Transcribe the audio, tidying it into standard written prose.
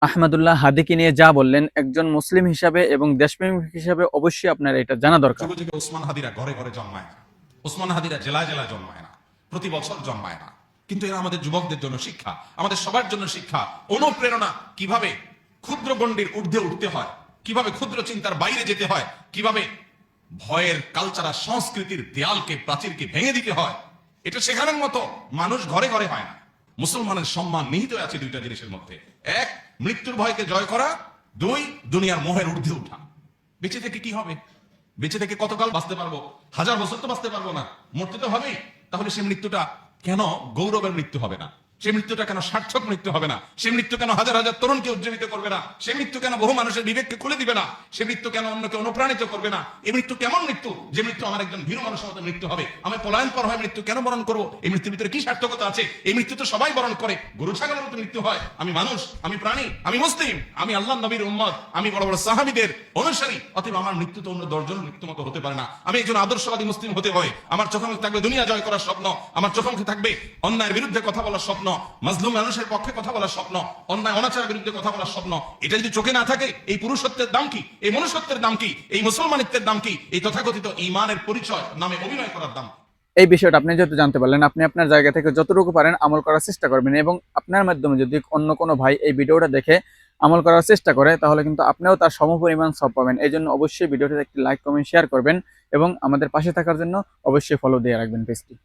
আহমদুল্লাহ হাদিকে নিয়ে যা বললেন, একজন মুসলিম হিসাবে এবং দেশপ্রেমিক হিসাবে অবশ্যই আপনার এটা জানা দরকার। যুগে যুগে ওসমান হাদিরা ঘরে ঘরে জন্মায় না, ওসমান হাদিরা জেলায় জেলায় জন্মায় না, প্রতি বছর জন্মায় না, কিন্তু এরা আমাদের যুবকদের জন্য শিক্ষা, আমাদের সবার জন্য শিক্ষা, অনুপ্রেরণা। কিভাবে ক্ষুদ্র গণ্ডির ঊর্ধ্বে উঠতে হয়, কিভাবে ক্ষুদ্র চিন্তার বাইরে যেতে হয়, কিভাবে ভয়ের কালচার সংস্কৃতির দেয়ালকে প্রাচীরকে ভেঙে দিতে হয়, এটা শেখানোর মতো মানুষ ঘরে ঘরে হয় না। মুসলমানের সম্মান নিহিত আছে দুইটা জিনিসের মধ্যে: এক, মৃত্যুর ভয়কে জয় করা; দুই, দুনিয়ার মোহের ঊর্ধ্বে উঠা। বেঁচে থেকে কি হবে? বেঁচে থেকে কতকাল বাঁচতে পারবো? 1000 বছর তো বাঁচতে পারবো না, মরতে তো হবেই। তাহলে সে মৃত্যুটা কেন গৌরবের মৃত্যু হবে না? সে মৃত্যুটা কেন সার্থক মৃত্যু হবে না? সে মৃত্যু কেন হাজার হাজার তরুণকে উজ্জীবিত করবে না? সে মৃত্যু কেন বহু মানুষের বিবেককে খুলে দিবে না? সে মৃত্যু কেন অন্যকে অনুপ্রাণিত করবে না? এই মৃত্যু কেমন মৃত্যু যে মৃত্যু আমার একজন ভীরু মানুষের মতো মৃত্যু হবে? আমি পলায়ন পর হয় মৃত্যু কেন বরণ করবো? এই মৃত্যুর ভিতরে কি সার্থকতা আছে? এই মৃত্যু তো সবাই বরণ করে, গরু ছাগলের মতো মৃত্যু হয়। আমি মানুষ, আমি প্রাণী, আমি মুসলিম, আমি আল্লাহ নবীর উম্মত, আমি বড় বড় সাহাবীদের অনুসারী, অতএব আমার মৃত্যু তো অন্য 10 জনের মৃত্যু মতো হতে পারে না। আমি একজন আদর্শবাদী মুসলিম হতে হয়। আমার চোখে মুখে থাকবে দুনিয়া জয় করার স্বপ্ন, আমার চোখে মুখে থাকবে অন্যায়ের বিরুদ্ধে কথা বলার স্বপ্ন, মাজলুম মানুষের পক্ষে কথা বলার স্বপ্ন, অন্যায় অনাচারের বিরুদ্ধে কথা বলার স্বপ্ন। এটা যদি চোখে না থাকে, এই পুরুষত্বের দাম কি? এই মনুষ্যত্বের দাম কি? এই মুসলমানিত্বের দাম কি? এই তথাকথিত ঈমানের পরিচয় নামে অভিনয় করার দাম? এই বিষয়টা আপনি যেহেতু জানতে পারলেন, আপনি আপনার জায়গা থেকে যতটুকু পারেন আমল করার চেষ্টা করবেন, এবং আপনার মাধ্যমে যদি অন্য কোনো ভাই এই ভিডিওটা দেখে আমল করার চেষ্টা করে, তাহলে কিন্তু আপনিও তার সমপরিমাণ সব পাবেন। এই জন্য অবশ্যই ভিডিওটিতে একটি লাইক, কমেন্ট, শেয়ার করবেন এবং আমাদের পাশে থাকার জন্য অবশ্যই ফলো দিয়ে রাখবেন পেজটি।